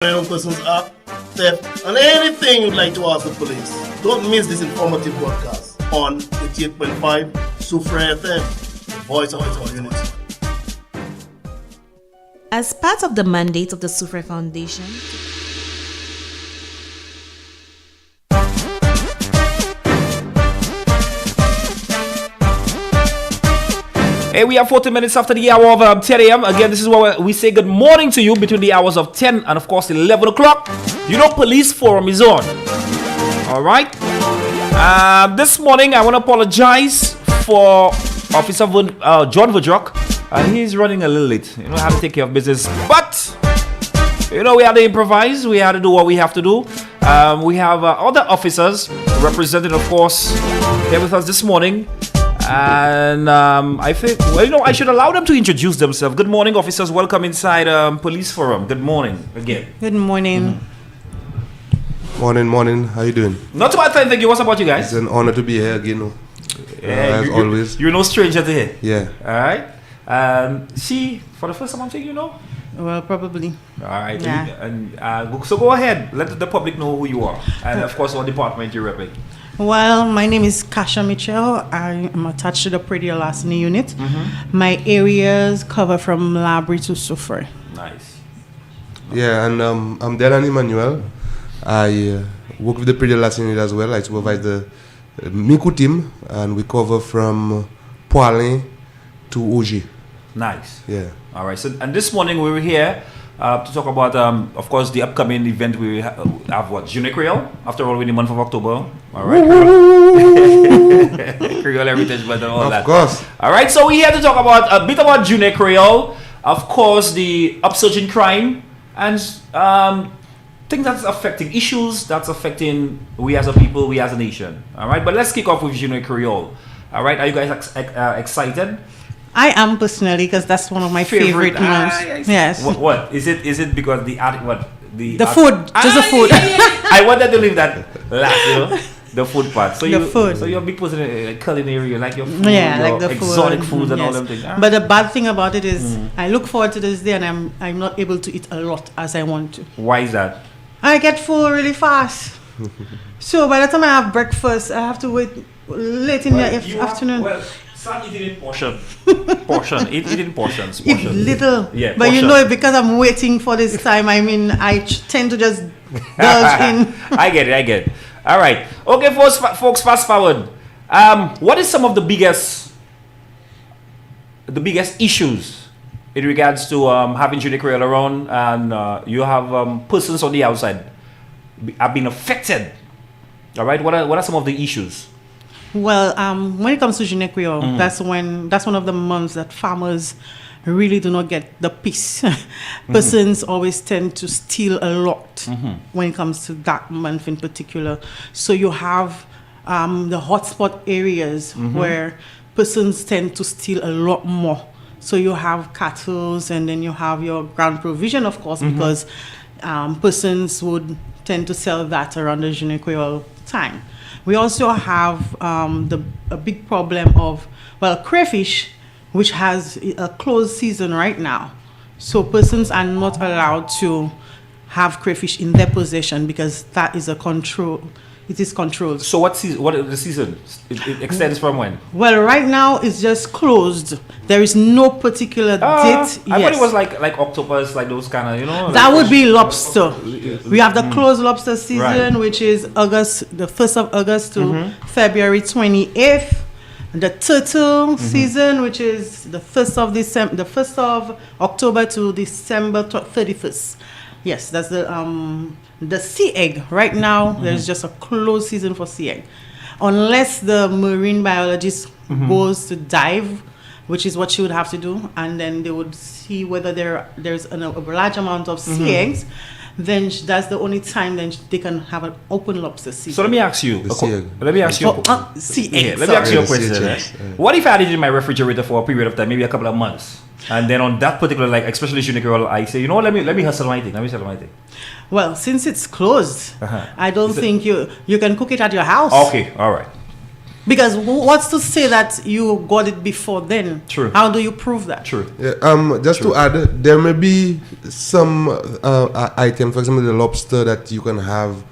Persons Act, theft, and anything you'd like to ask the police. Don't miss this informative broadcast on 88.5 Soufrière FM, voice of our unity. As part of the mandate of the Soufrière Foundation, Hey, we are 40 minutes after the hour of 10 a.m. Again, this is where we say good morning to you between the hours of 10 and, of course, 11 o'clock. You know, Police Forum is on. All right. This morning, I want to apologize for Officer John Vaudroque. He's running a little late. You know, I have to take care of business. But, you know, we had to improvise. We had to do what we have to do. We have other officers represented, of course, here with us this morning. And I think, well, you know, I should allow them to introduce themselves. Good morning, officers. Welcome inside Police Forum. Good morning again. Good morning. Morning. How you doing? Not too bad, thank you. What's about you guys? It's an honor to be here again. As always. You're no stranger to here. Yeah. All right. See, for the first time I'm saying, you know? Well, probably. All right. Yeah. So go ahead. Let the public know who you are. And, of course, what department you're repping. Well, my name is Kasha Mitchell. I am attached to the Predial Larceny unit. Mm-hmm. My areas cover from Labrie to Soufrière. Nice. Yeah, and I'm Delan Emmanuel. I work with the Predial Larceny unit as well. I supervise the Miku team, and we cover from Poilin to Oji. Nice. Yeah. All right. So, and this morning we were here to talk about, of course, the upcoming event. We have what? Journée Creole, after all, in the month of October. All right. Creole Heritage Month and all that. Of course. All right. So we're here to talk about a bit about Journée Creole. Of course, the upsurge in crime and things that's affecting issues that's affecting we as a people, we as a nation. All right. But let's kick off with Journée Creole. All right. Are you guys excited? I am personally, because that's one of my favorite months. Yes. What is it? Is it because the food, just the food. I wanted to leave that last, you know, the food part. So food. So you're a big person in culinary, like your food, like the exotic food, foods and yes. all them things. But the bad thing about it is, I look forward to this day, and I'm not able to eat a lot as I want to. Why is that? I get full really fast. So by the time I have breakfast, I have to wait late in the afternoon. Some eat it in portion. Eat in portions. Eat little. Yeah, but you know, because I'm waiting for this time, I mean, I tend to just indulge in. I get it. All right. Okay, folks, fast forward. What is some of the biggest issues in regards to having Journée Creole around, and you have persons on the outside have been affected? All right. What are some of the issues? Well, when it comes to Journée Creole, that's one of the months that farmers really do not get the peace. Persons always tend to steal a lot when it comes to that month in particular. So you have the hotspot areas where persons tend to steal a lot more. So you have cattle, and then you have your ground provision, of course, because persons would tend to sell that around the Journée Creole time. We also have a big problem of, crayfish, which has a closed season right now. So persons are not allowed to have crayfish in their possession because that is it is controlled. So what is the season? It extends from when? Well, right now it's just closed. There is no particular date. I thought it was like octopus, like those kind of, you know. That would be lobster. We have the closed lobster season, Right. which is the 1st of August to February 28th. The turtle season, which is the 1st of October to December 31st. Yes, that's the sea egg. Right now, there's just a closed season for sea egg. Unless the marine biologist goes to dive, which is what she would have to do, and then they would see whether there's a large amount of sea eggs, then that's the only time then they can have an open lobster season. So let me ask you. sea egg. Let me ask you a question. What if I had it in my refrigerator for a period of time, maybe a couple of months? And then on that particular, like especially Journée Creole, I say, you know, let me hustle my thing. Let me sell my thing. Well, since it's closed, I don't think you can cook it at your house. Okay, all right. Because what's to say that you got it before then? True. How do you prove that? True. Yeah, just to add, there may be some item, for example, the lobster that you can have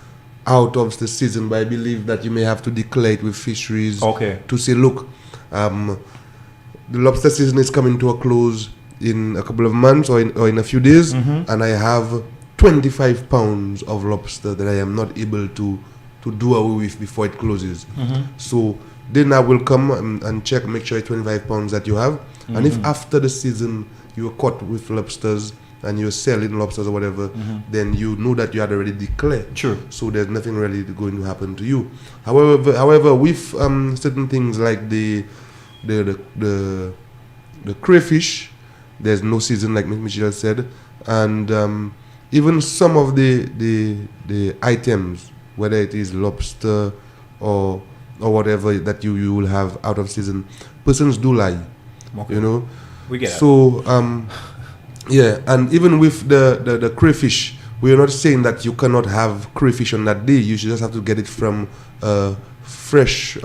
out of the season, but I believe that you may have to declare it with fisheries to say, look, the lobster season is coming to a close in a couple of months or in a few days, and I have 25 pounds of lobster that I am not able to do away with before it closes. So then I will come and check, make sure it's 25 pounds that you have. And if after the season you are caught with lobsters and you're selling lobsters or whatever, then you know that you had already declared. True. So there's nothing really going to happen to you. However, with certain things like the crayfish, there's no season, like Michelle said, and even some of the items, whether it is lobster or whatever that you will have out of season, persons do lie. You know, we get it. So yeah, and even with the crayfish, we are not saying that you cannot have crayfish on that day. You should just have to get it from fresh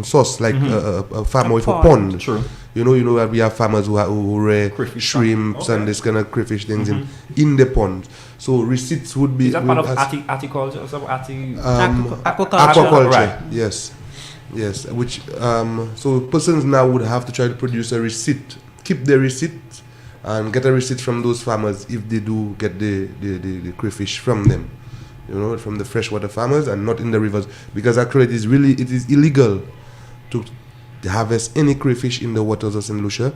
source, like a farm with a pond. True. You know that we have farmers who rear shrimps and this kind of crayfish things in the pond. So receipts would be. Is that part of aquaculture? Aquaculture, right? Yes. Which so persons now would have to try to produce a receipt, keep their receipt, and get a receipt from those farmers if they do get the crayfish from them. You know, from the freshwater farmers and not in the rivers, because actually it is illegal to harvest any crayfish in the waters of St. Lucia,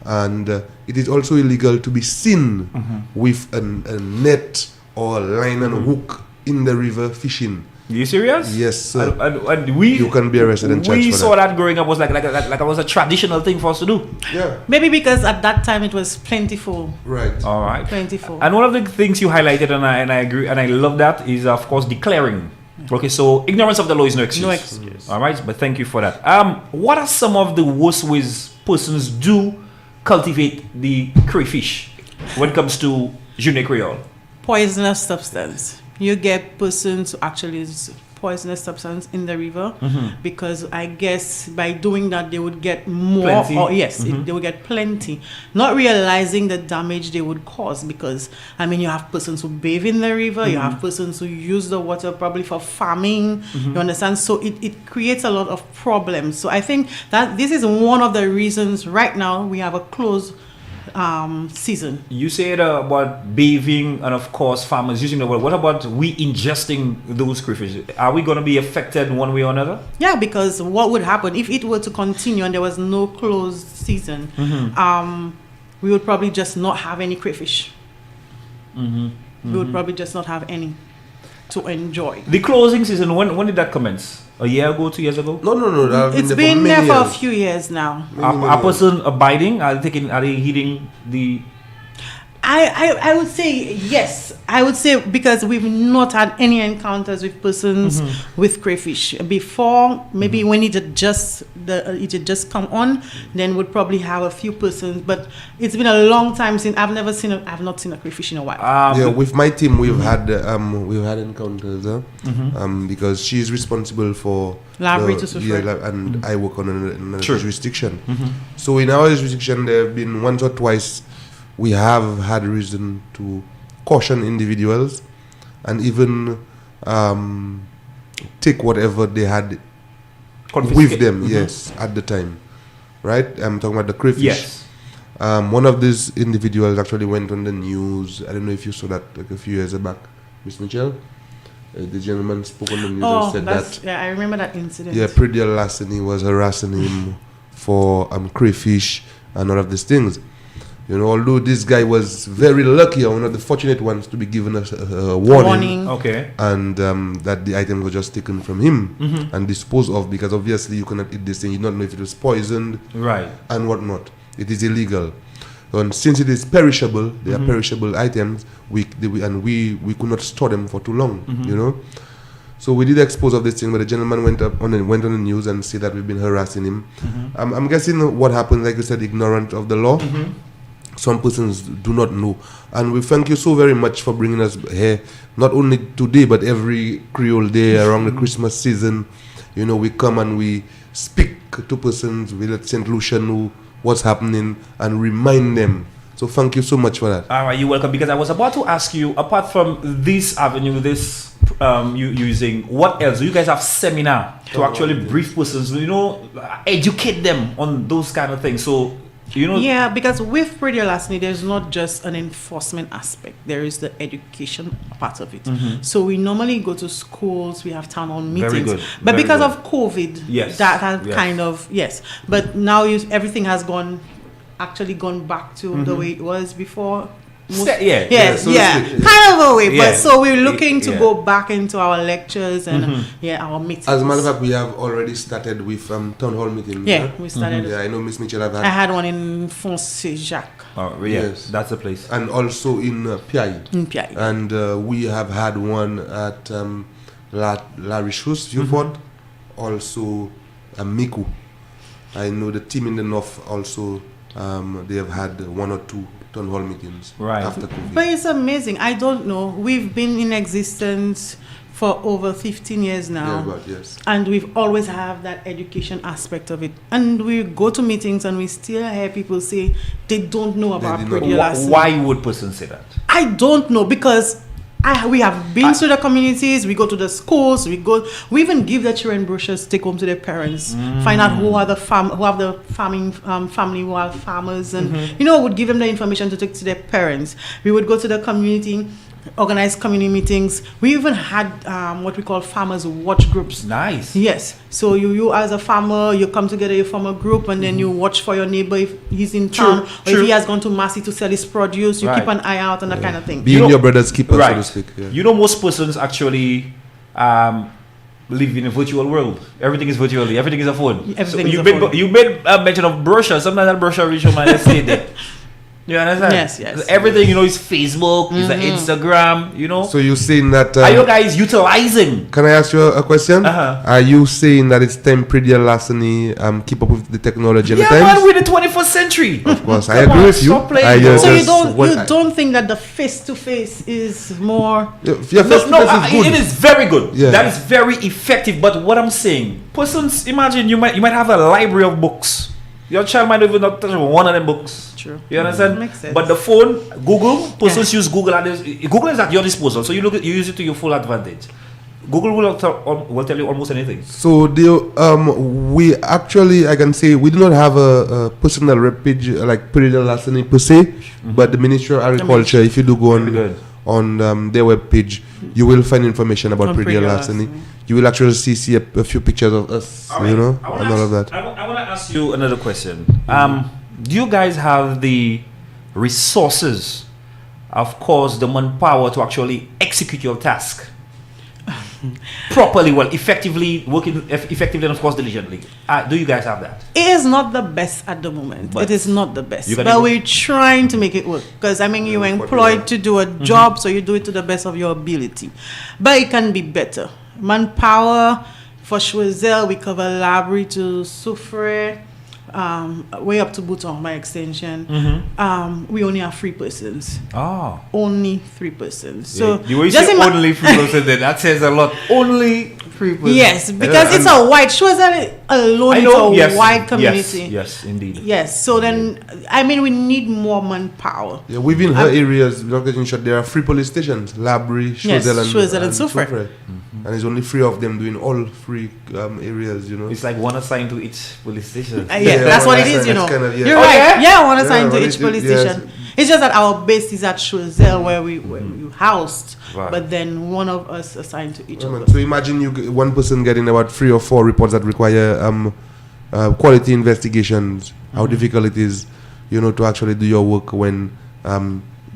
and it is also illegal to be seen with a net or a line and hook in the river fishing. Are you serious? Yes, sir. And you can be arrested and charged for that. We saw that growing up was like it was a traditional thing for us to do. Yeah. Maybe because at that time it was plentiful. Right. All right. Plentiful. And one of the things you highlighted, and I agree, and I love that, is of course declaring. Okay, so ignorance of the law is no excuse. No excuse. All right, but thank you for that. What are some of the worst ways persons do cultivate the crayfish when it comes to Jeune Creole? Poisonous substance. You get persons who actually use poisonous substance in the river because I guess by doing that they would get more. Plenty. Or yes, they would get plenty, not realizing the damage they would cause. Because I mean, you have persons who bathe in the river, you have persons who use the water probably for farming. You understand? So it creates a lot of problems. So I think that this is one of the reasons right now we have a closed season. You said about bathing and of course farmers using the water. What about we ingesting those crayfish? Are we going to be affected one way or another? Yeah, because what would happen if it were to continue and there was no closed season? We would probably just not have any crayfish. We would probably just not have any to enjoy. The closing season, when did that commence? A year ago, 2 years ago? No. It's been there for a few years now. Are person abiding? Are they heeding the? I would say yes. I would say because we've not had any encounters with persons with crayfish before. Maybe when it had just come on, then we'd probably have a few persons. But it's been a long time since I've not seen a crayfish in a while. Yeah, with my team we've had encounters because she is responsible for Library to Soufrière. and I work on another jurisdiction. So in our jurisdiction there have been once or twice we have had reason to caution individuals and even take whatever they had with them, yes, at the time. Right? I'm talking about the crayfish. Yes. One of these individuals actually went on the news. I don't know if you saw that like a few years back, Miss Michelle. The gentleman spoke on the news and said that. Yeah, I remember that incident. Yeah, Predial Lassini was harassing him for crayfish and all of these things. You know, although this guy was very lucky, or one of the fortunate ones to be given a warning. Okay. And that the item was just taken from him and disposed of, because obviously you cannot eat this thing. You don't know if it was poisoned, right, and whatnot. It is illegal. And since it is perishable, they are perishable items. We could not store them for too long. You know. So we did expose of this thing, but the gentleman went on the news and said that we've been harassing him. I'm guessing what happened, like you said, ignorant of the law. Some persons do not know, and we thank you so very much for bringing us here, not only today but every Creole day around the Christmas season. You know, we come and we speak to persons. We let St. Lucia know what's happening and remind them. So thank you so much for that. All right, you're welcome. Because I was about to ask you, apart from this avenue, this you using, what else? Do you guys have seminar to actually brief persons, you know, educate them on those kind of things? So, you know. Yeah, because with Pretty Larceny, there's not just an enforcement aspect. There is the education part of it. So we normally go to schools. We have town hall meetings. Very good. But Very because good. of COVID, Yes. that has Yes. kind of, yes. But now everything has actually gone back to the way it was before. Yeah. Yes, so to speak. kind of a way. Yeah. But so we're looking to Yeah. go back into our lectures and our meetings. As a matter of fact, we have already started with town hall meeting. Yeah, we started. Yeah, I know Miss Mitchell have I had. had one in Fonse Jacques Oh, yeah. Yes. That's the place. And also in Piaille. in Piaille. And we have had one at La Richus, Vieux-Fort, also Miku. I know the team in the north also, they have had one or two town hall meetings Right. after COVID. But it's amazing. I don't know. We've been in existence for over 15 years now. Yeah, but yes. And we've always have that education aspect of it. And we go to meetings and we still hear people say they don't know about did not Pretty know. Larceny. Why would persons say that? I don't know because we have been to the communities, we go to the schools, we even give the children brochures to take home to their parents, find out who have the farming family who are farmers, and would give them the information to take to their parents. We would go to the community, organize community meetings. We even had what we call farmers watch groups. Nice. Yes. So you as a farmer, you come together, you form a group, and then you watch for your neighbor if he's in town, or true. if he has gone to Massey to sell his produce. You Right. keep an eye out and that kind of thing. Being know- your brother's keeper, Right. so to speak. Yeah. You know, most persons actually live in a virtual world. Everything is virtually. Everything is a phone. Everything you is a made, phone. You made a mention of brochure. Sometimes that brochure reach your mind and stay there. You understand? Yes. Everything, is Facebook, is the Instagram, So you're saying that... Are you guys utilizing? Can I ask you a question? Uh-huh. Are you saying that it's time Pretty Larceny keep up with the technology and Yeah, the times? man, we're the 21st century. Of course, I Come agree on, with you. stop playing, I bro. So you just don't think that the face-to-face is more... Yeah, No, face-to-face is good. it is very good. Yeah. That is very effective. But what I'm saying, persons, imagine you might have a library of books. Your child might even not touch one of them books. True. You understand? Makes sense. But the phone, Google, persons use Google. Google is at your disposal, so you use it to your full advantage. Google will tell you almost anything. So we actually, I can say, we do not have a personal web page like Pretty Larceny per se, but the Ministry of Agriculture, if you do go Very good. on their web page, you will find information about On Pretty Pretty Larceny. Larceny. You will actually see a few pictures of us, and all of that. I want to ask you another question. Do you guys have the resources, of course, the manpower to actually execute your task properly, effectively, working effectively, and of course, diligently? Do you guys have that? It is not the best at the moment. But it is not the best. you But can- we're trying to make it work. Because, you're employed to do a job, so you do it to the best of your ability. But it can be better. Manpower, for Choiseul, we cover library to Soufrière, way up to Bouton by extension. We only have 3 persons. Oh. Only 3 persons. So you will just say ima- only 3%, then that says a lot. Only 3%. Yes, because it's a wide Choiseul alone. I know. It's a Yes. wide community. Yes, indeed. Yes, so then, we need more manpower. Yeah, within her areas, without getting shot, there are 3 police stations: Labri, Yes, Choiseul, and Soufrière. Soufrière. And there's only 3 of them doing all 3 areas, It's like one assigned to each police station. Yeah, that's what it is, that's kind of, yeah. You're Oh, right. yeah? Yeah, one assigned Yeah, to well, each it- police yes. station. It's just that our base is at Choiseul where we housed, Right. but then one of us assigned to each Yeah, of man. us. So imagine one person getting about 3 or 4 reports that require quality investigations. How difficult it is, to actually do your work when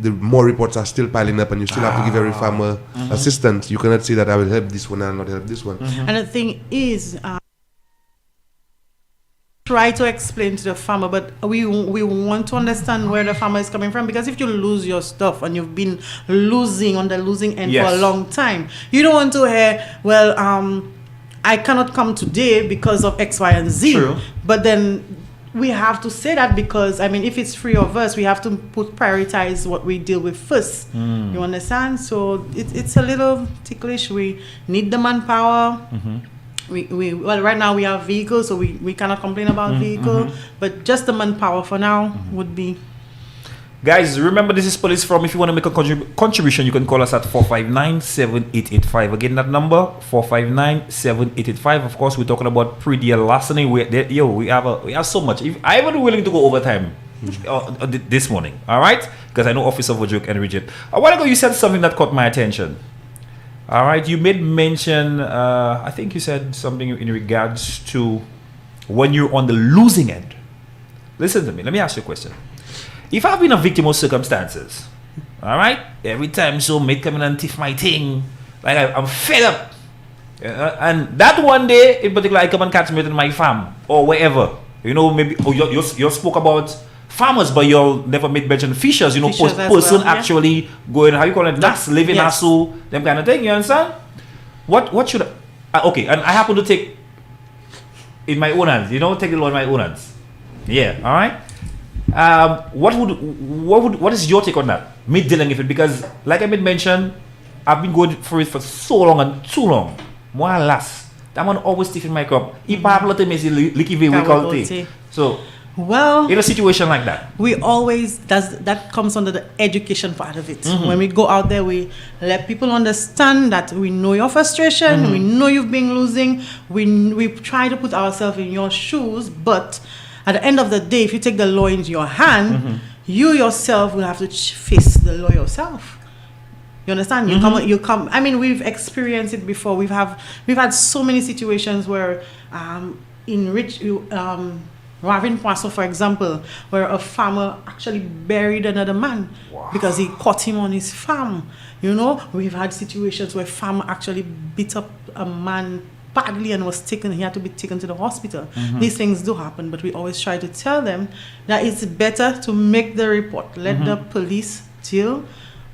the more reports are still piling up, and you still have to give every farmer assistance. You cannot say that I will help this one and not help this one. And the thing is, try to explain to the farmer, but we want to understand where the farmer is coming from, because if you lose your stuff and you've been losing on the losing end for a Yes. long time, you don't want to hear, well, I cannot come today because of X, Y, and Z. True. But then we have to say that because, if it's 3 of us, we have to prioritize what we deal with first. You understand? So it's a little ticklish. We need the manpower. Well, right now we have vehicles, so we cannot complain about vehicle, but just the manpower for now would be. Guys, remember this is Police Forum. If you want to make a contribution, you can call us at 459-7885. Again, that number 459-7885. Of course, we're talking about pre-deal larceny. We have so much. I would be willing to go overtime this morning. All right, because I know Officer Vaudroque and Rigid. A while ago, you said something that caught my attention. All right, you made mention. I think you said something in regards to when you're on the losing end. Listen to me. Let me ask you a question. If I've been a victim of circumstances, all right, every time so mate come in and tiff my thing, like I'm fed up, and that one day in particular I come and catch me in my farm or wherever, maybe you spoke about farmers, but you never made mention fishers, person actually going, how you call it, living asu, them kind of thing. You understand? What should okay? And I happen to take in my own hands, take the law in my own hands. Yeah, all right. What is your take on that? Me dealing with it, because like I made mention, I've been going for it for so long and too long. More or less, that one always sticking my crop. So, well, in a situation like that, we always that comes under the education part of it. When we go out there, we let people understand that we know your frustration, we know you've been losing. We try to put ourselves in your shoes, but at the end of the day, if you take the law into your hand, you yourself will have to face the law yourself. You understand? You come. I mean, we've experienced it before. We've had so many situations where, Ravin Poisson, for example, where a farmer actually buried another man because he caught him on his farm. We've had situations where farmer actually beat up a man badly and he had to be taken to the hospital. These things do happen, but we always try to tell them that it's better to make the report. Let the police deal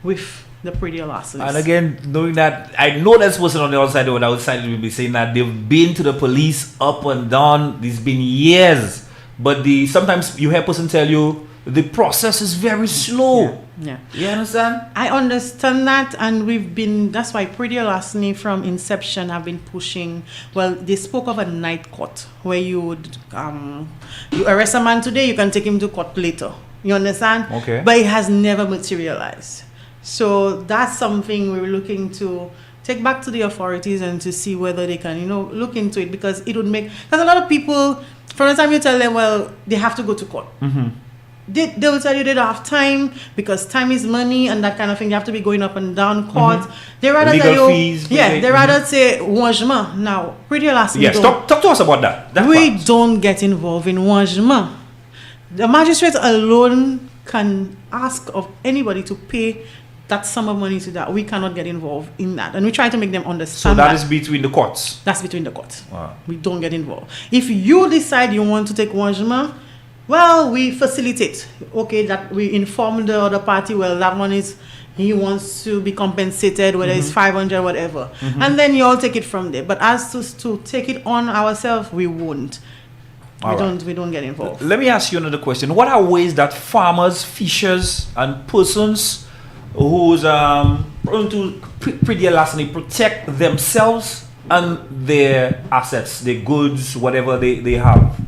with the pre-deal larceny. And again, knowing that, I know that person on the outside or the outside will be saying that they've been to the police up and down. It's been years, but sometimes you hear a person tell you the process is very slow. Yeah. You understand? I understand that, and that's why pre-deal larceny from inception have been pushing. Well, they spoke of a night court where you would you arrest a man today, you can take him to court later. You understand? Okay. But it has never materialized. So that's something we're looking to take back to the authorities and to see whether they can, look into it, because it would make, because a lot of people, from the time you tell them, well, they have to go to court. They will tell you they don't have time because time is money and that kind of thing. You have to be going up and down court. They rather legal tell you, fees. They rather say wangement. Now, pretty last. Yes, talk to us about that. We don't get involved in wangement. The magistrate alone can ask of anybody to pay that sum of money to that. We cannot get involved in that, and we try to make them understand. So that is between the courts. That's between the courts. Wow. We don't get involved. If you decide you want to take wangement, well, we facilitate. Okay, that we inform the other party. Well, that one he wants to be compensated, whether it's 500, whatever, and then you all take it from there. But as to take it on ourselves, we won't. We don't get involved. Let me ask you another question. What are ways that farmers, fishers, and persons who's prone to pre-deal larceny protect themselves and their assets, their goods, whatever they have?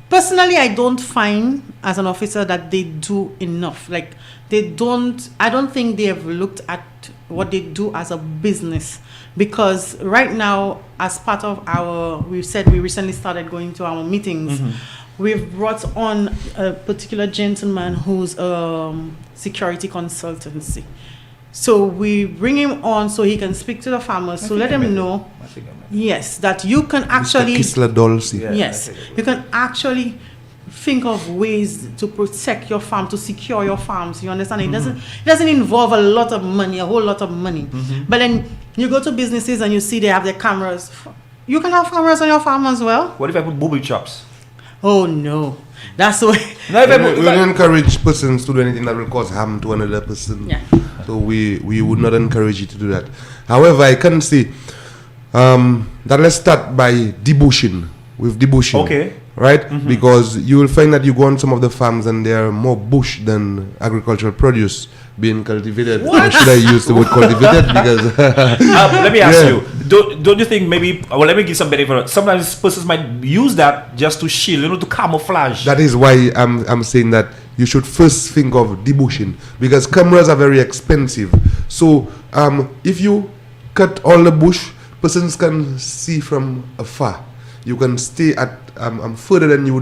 Personally, I don't find as an officer that they do enough. Like I don't think they have looked at what they do as a business, because right now, as part of we recently started going to our meetings. We've brought on a particular gentleman who's security consultancy. So we bring him on so he can speak to the farmers, to let them know, yes, that you can actually, you can actually think of ways to protect your farm, to secure your farms. You understand? It doesn't involve a lot of money, a whole lot of money. But then you go to businesses and you see they have their cameras. You can have cameras on your farm as well. What if I put booby traps? Oh no, that's why. We don't encourage persons to do anything that will cause harm to another person. Yeah. So we would not encourage you to do that. However, I can see that let's start by debushing. With debushing. Okay. right? Because you will find that you go on some of the farms and there are more bush than agricultural produce being cultivated. Or should I use the word cultivated? Because let me ask you, don't you think maybe, well, let me give some benefit. Sometimes persons might use that just to shield, to camouflage. that is why I'm saying that you should first think of debushing, because cameras are very expensive. So if you cut all the bush, persons can see from afar. You can stay at further than you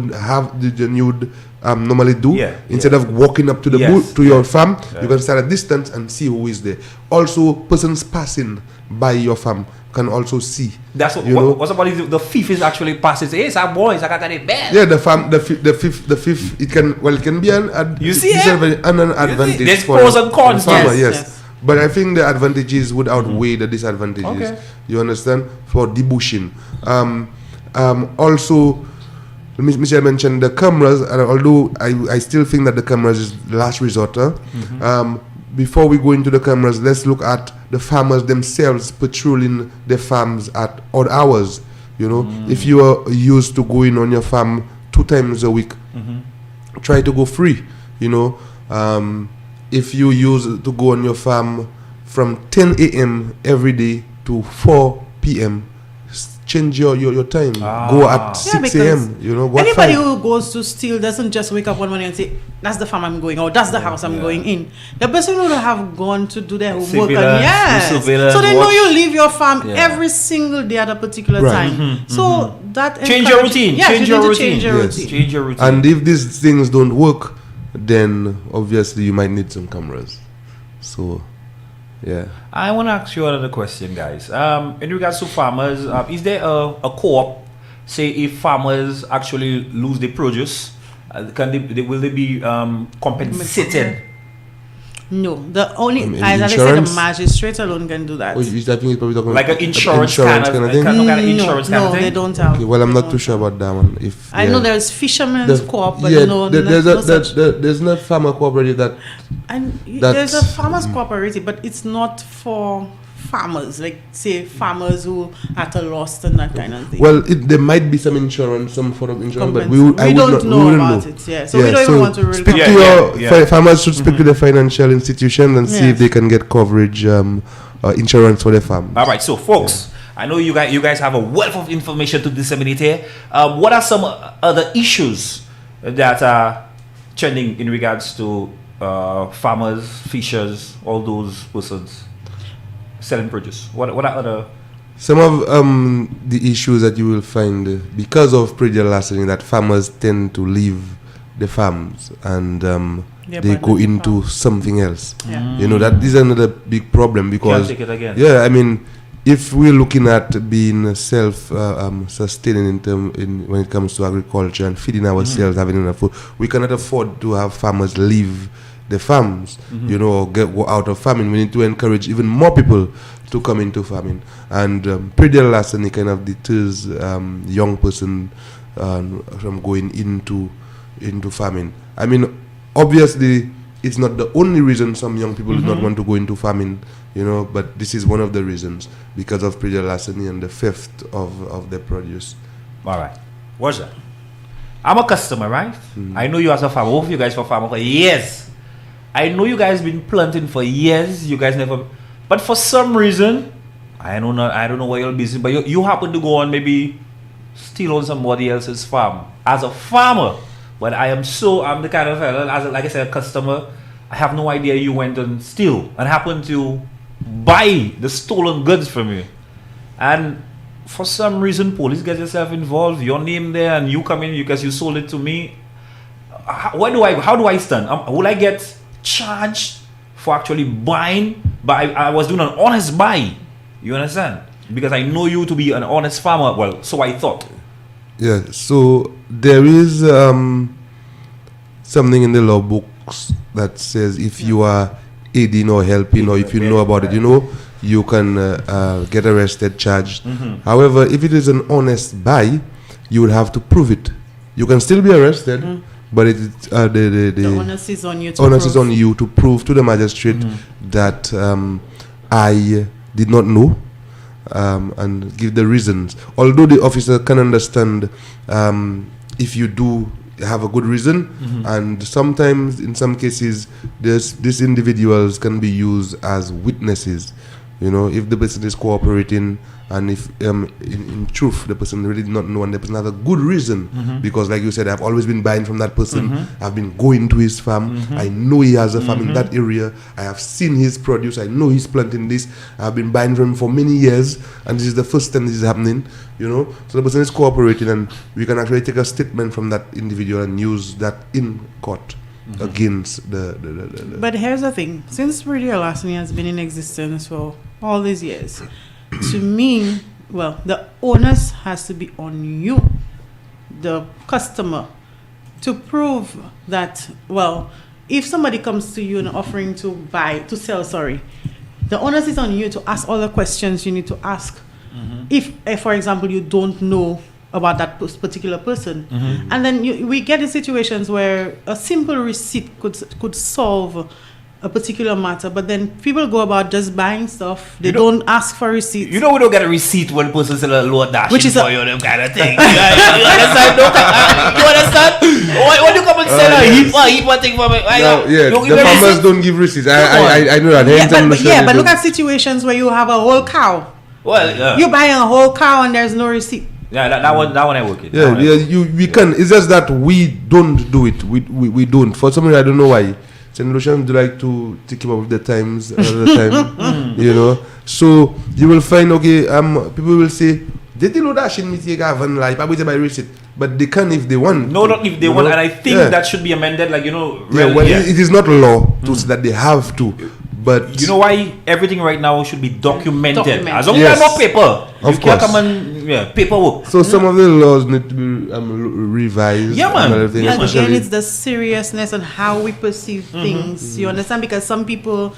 would normally do. Instead of walking up to the to your farm, you can start at distance and see who is there. Also, persons passing by your farm can also see. That's what's about if the thief is actually passing. Hey, some boys, I got it bad. Yeah, the fifth, it can be an advantage. There's for pros and cons. Farmer, yes. But I think the advantages would outweigh the disadvantages. Okay. You understand? For debushing. Also, Michelle mentioned the cameras, and although I still think that the cameras is the last resort. Before we go into the cameras, let's look at the farmers themselves patrolling their farms at odd hours. If you are used to going on your farm 2 times a week, try to go free. If you used to go on your farm from 10 a.m. every day to 4 p.m., change your time. Go at 6 a.m. Go anybody who goes to steal doesn't just wake up one morning and say, that's the farm I'm going, or that's the house I'm going in. The person would have gone to do their homework. So they know you leave your farm every single day at a particular time. So that change your routine. Change your routine. Change your routine. And if these things don't work, then obviously you might need some cameras. So I want to ask you another question, guys. In regards to farmers, is there a co-op? Say if farmers actually lose their produce, will they be compensated? No, the only as I said, the magistrate alone can do that. I think he's probably talking like about an insurance kind of thing. No, they don't have. Okay, well, I'm not too sure about that one. If I know there's fishermen's co-op, but there's not farmer cooperative that. And there's a farmers cooperative, but it's not for farmers, like say farmers who at a loss and that kind of thing. Well, there might be some insurance, some form of insurance, but we don't know about it. Yeah, so we don't even want to really speak to your farmers should speak to the financial institutions and see if they can get coverage, insurance for their farm. All right, so folks, I know you guys have a wealth of information to disseminate here. What are some other issues that are trending in regards to farmers, fishers, all those persons selling produce? What are other? Some of the issues that you will find because of predial larceny, that farmers tend to leave the farms and they go into something else. That is another big problem because can't take it again. Yeah, I mean, if we're looking at being self-sustaining when it comes to agriculture and feeding ourselves, having enough food, we cannot afford to have farmers leave the farms, or go out of farming. We need to encourage even more people to come into farming. And predial larceny kind of deters young person from going into farming. I mean, obviously, it's not the only reason some young people do not want to go into farming, but this is one of the reasons, because of predial larceny and the theft of their produce. All right. What's that? I'm a customer, right? I know you as a farmer. Both of you guys for farmer for years. I know you guys been planting for years. You guys never, but for some reason, I don't know why you're busy. But you happen to go on maybe steal on somebody else's farm as a farmer. But I'm the kind of fellow, like I said, a customer. I have no idea you went and steal and happened to buy the stolen goods from you. And for some reason, police get yourself involved. Your name there, and you come in because you sold it to me. How do I stand? Will I get charged for actually buying? But I was doing an honest buy. You understand? Because I know you to be an honest farmer. Well, so I thought. Yeah. So there is something in the law books that says if you are aiding or helping, or if you know about it, you can get arrested, charged. However, if it is an honest buy, you would have to prove it. You can still be arrested, but the onus is on you to prove to the magistrate that I did not know, and give the reasons. Although the officer can understand if you do have a good reason, and sometimes in some cases these individuals can be used as witnesses. You know, if the person is cooperating, and if in truth the person really did not know and the person has a good reason, because like you said, I've always been buying from that person, I've been going to his farm, I know he has a farm in that area, I have seen his produce, I know he's planting this, I've been buying from him for many years, and this is the first time this is happening, you know. So the person is cooperating, and we can actually take a statement from that individual and use that in court against the But here's the thing: since radio larceny has been in existence for all these years, to me, well, the onus has to be on you, the customer, to prove that, well, if somebody comes to you and offering to sell, the onus is on you to ask all the questions you need to ask. If, for example, you don't know about that particular person, and then we get in situations where a simple receipt could solve a particular matter, but then people go about just buying stuff. They don't ask for receipts. You know, we don't get a receipt when person sell a load dash Which is for you, them kind of thing. You understand? You understand? When you come and sell a heap of thing for me, the farmers don't give receipts. I know that. But look at situations where you have a whole cow. Well, you're buying a whole cow and there's no receipt. Yeah, that one I work it. We can. It's just that we don't do it. We don't. For some reason, I don't know why. St. Lucian do like to keep up with the times all the time, you know. So you will find, people will say, they didn't know that shit me take a van like, I will buy receipt. But they can if they want. No, not if they want. And I think that should be amended, like, you know. It is not law to say that they have to. But you know why everything right now should be documented. As long as you have no paper, of you can't come and paperwork. So some of the laws need to be revised. Yeah, man. Again, it's the seriousness and how we perceive things. You understand? Because some people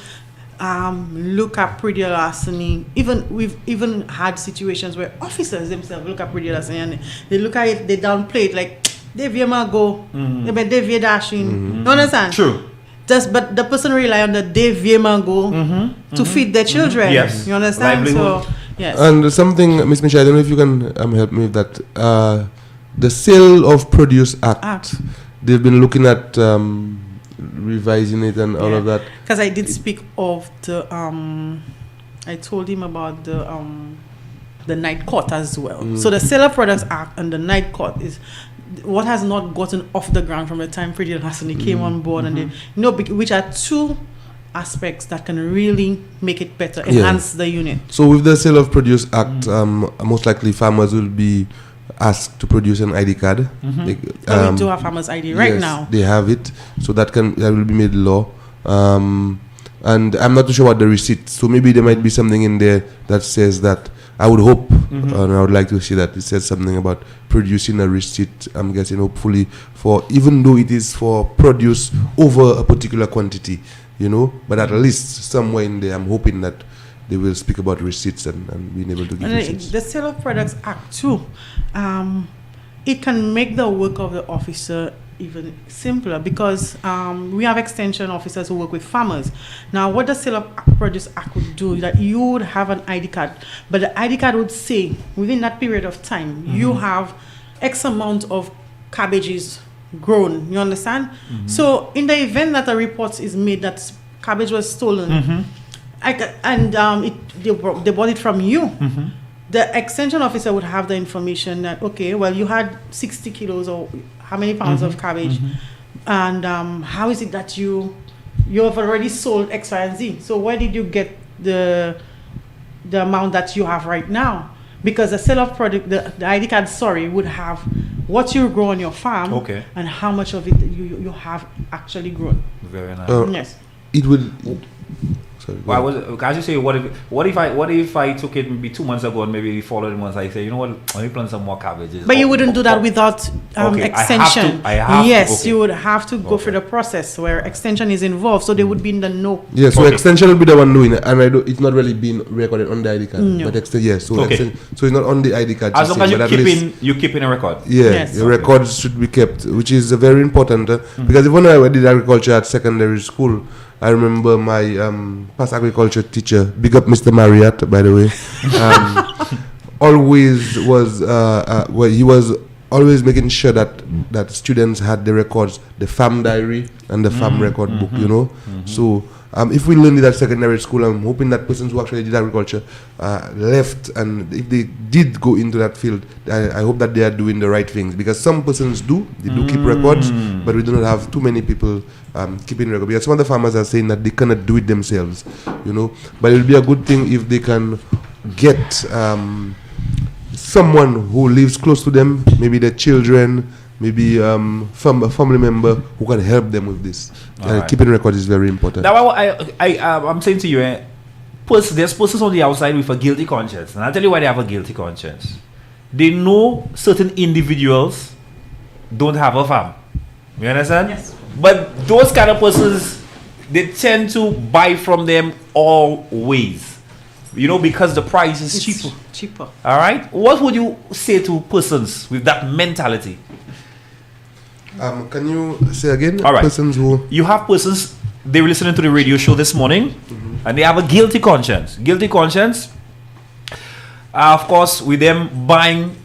look at pretty larceny. We've even had situations where officers themselves look at pretty larceny and they look at it, they downplay it like they go, they dashing. You understand? True. But the person rely on the Dave Mango to feed their children. Yes. You understand? Livelihood. So yes. And something, Miss Michelle, I don't know if you can help me with that. The Sale of Produce Act. They've been looking at revising it and all of that. Because I did speak of the I told him about the night court as well. So the Sale of Products Act and the night court is what has not gotten off the ground from the time Freddie Hassan came on board, and which are two aspects that can really make it better, enhance the unit. So with the Sale of Produce Act, most likely farmers will be asked to produce an ID card. We do have farmers ID right now. They have it, so that will be made law. And I'm not too sure about the receipts, so maybe there might be something in there that says that. I would hope, and I would like to see that it says something about producing a receipt. I'm guessing, hopefully, for even though it is for produce over a particular quantity, you know, but at least somewhere in there, I'm hoping that they will speak about receipts and being able to give receipts. The Sale of Products Act too, it can make the work of the officer even simpler because we have extension officers who work with farmers. Now, what the Sale of Produce Act would do is that you would have an ID card, but the ID card would say within that period of time you have X amount of cabbages grown. You understand? So, in the event that a report is made that cabbage was stolen, they bought it from you. The extension officer would have the information that you had 60 kilos or how many pounds of cabbage, and how is it that you have already sold X, Y, and Z? So where did you get the amount that you have right now? Because the Sale of Product, the ID card, would have what you grow on your farm and how much of it you have actually grown. Very nice. Yes. It would. Sorry, I just say what if I took it maybe 2 months ago and maybe the following months I say, you know what, let me plant some more cabbages. But you wouldn't do that without extension. I have to. You would have to go through the process where extension is involved, so they would be in the know. Yeah, so extension will be the one doing it, and it's not really being recorded on the ID card. No. But so it's not on the ID card. As long as you're keeping a record. Yeah, the records should be kept, which is very important because when I did agriculture at secondary school, I remember my past agriculture teacher, big up Mr. Marriott, by the way, always was he was always making sure that students had the records, the farm diary and the farm record book, you know. So if we learned it at secondary school, I'm hoping that persons who actually did agriculture left, and if they did go into that field, I hope that they are doing the right things, because some persons do keep records, but we do not have too many people keeping records, because some of the farmers are saying that they cannot do it themselves, you know. But it will be a good thing if they can get someone who lives close to them, maybe their children, maybe a family member who can help them with this. Right. Keeping records is very important. Now, I'm saying to you, there's persons on the outside with a guilty conscience, and I'll tell you why they have a guilty conscience. They know certain individuals don't have a farm. You understand? Yes. But those kind of persons, they tend to buy from them always. You know, because the price is cheaper. All right. What would you say to persons with that mentality? Can you say again? All right. Persons who You have persons, they were listening to the radio show this morning, and they have a guilty conscience. Guilty conscience, of course, with them buying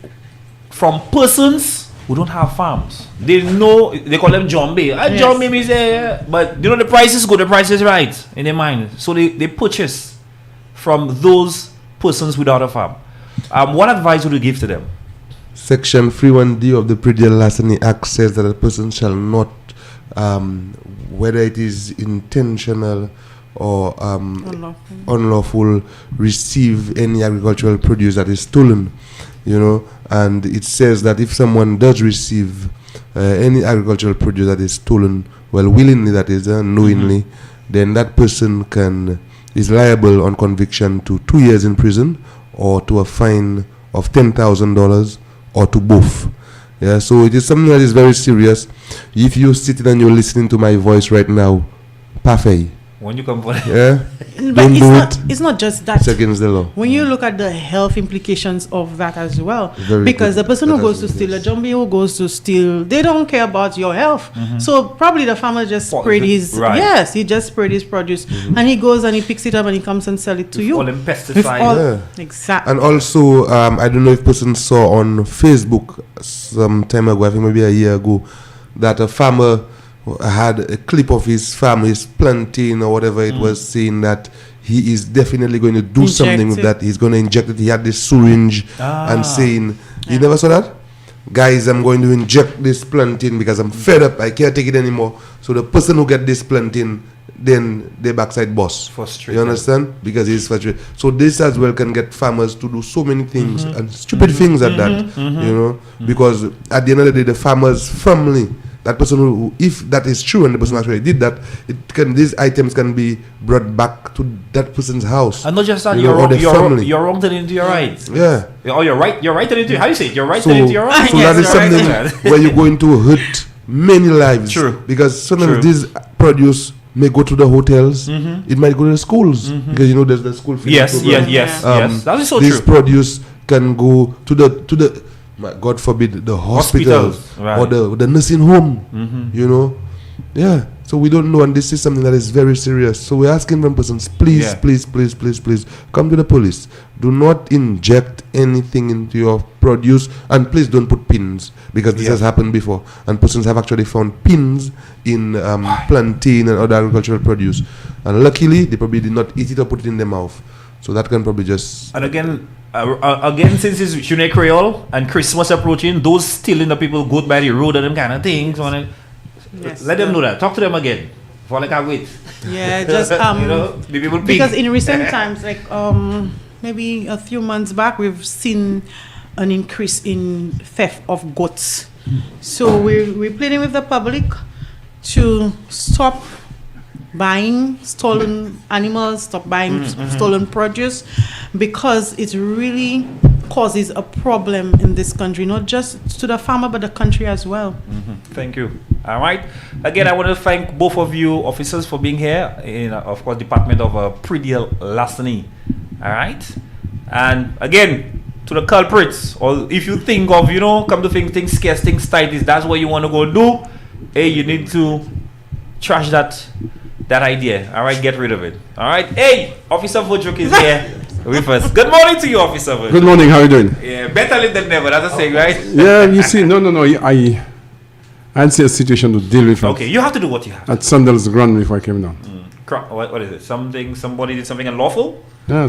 from persons who don't have farms. They know, they call them John Bay. Yes. John Bay is there, but you know the price is good, the price is right in their mind. So they purchase from those persons without a farm. What advice would you give to them? Section 31D of the Predial Larceny Act says that a person shall not, whether it is intentional or unlawful, receive any agricultural produce that is stolen, you know. And it says that if someone does receive any agricultural produce that is stolen, well, willingly, that is, knowingly, then that person is liable on conviction to 2 years in prison, or to a fine of $10,000, or to both. Yeah, so it is something that is very serious. If you're sitting and you're listening to my voice right now, parfait. When you come for it. Yeah, But it's not just that. it's against the law. When you look at the health implications of that as well, Very because good. the person who That goes to has been steal, a yes. zombie who goes to steal, they don't care about your health. So probably the farmer just sprayed his, Right. yes, he just sprayed his produce, and he goes and he picks it up and he comes and sell it to you. All them With pesticides. all- Yeah. Exactly. And also, I don't know if person saw on Facebook some time ago, I think maybe a year ago, that a farmer had a clip of his farm, his plantain or whatever it was, saying that he is definitely going to do something with Inject that. He's going to inject it. He had this syringe and saying, you never saw that? Guys, I'm going to inject this plantain because I'm fed up. I can't take it anymore. So the person who get this plantain, then they backside boss. Frustrated. You understand? Because he's frustrated. So this as well can get farmers to do so many things and stupid things at that. You know, because at the end of the day, the farmer's family, that person who, if that is true and the person actually did that, these items can be brought back to that person's house. And not just that, You you're know, or wrong, the you're family. wrong, you're wrong turning into your right. Yeah. Oh, you're right turning into, how you say it? You're right So, turning into your right. so that is something where you're going to hurt many lives. True. Because sometimes True. this produce may go to the hotels. It might go to the schools because you know there's the school feeding Yes, program. yes. That is so This true. produce can go to the God forbid the hospitals, Hospitals, right. or the nursing home. You know, yeah. So we don't know, and this is something that is very serious. So we're asking from persons, please, Yeah. please, come to the police. Do not inject anything into your produce, and please don't put pins, because this has happened before, and persons have actually found pins in plantain and other agricultural produce, and luckily they probably did not eat it or put it in their mouth. So that can probably just And again, since it's Shune Creole and Christmas approaching, those stealing the people good by the road and them kind of things, let them know that. Talk to them again. For like I wait. Yeah, just You know, the people because ping. in recent times, like maybe a few months back, we've seen an increase in theft of goats. So we're pleading with the public to stop buying stolen animals, stop buying stolen produce, because it really causes a problem in this country, not just to the farmer but the country as well. Thank you. All right. Again, I want to thank both of you officers for being here in, of course, Department of Predial Larceny. All right. And again, to the culprits, or if you think of, come to think things scarce, things tight, is that's what you want to go do, hey, you need to trash that idea. All right, get rid of it. All right. Hey, Officer Vaudroque is here. We first. Good morning to you, Officer. Good morning. How are you doing? Yeah, better late than never. That's a saying, right? Yeah, you see, no. I had a situation to deal with. Okay, you have to do what you have. At Sandals Grand before I came down. What is it? Somebody did something unlawful? Yeah,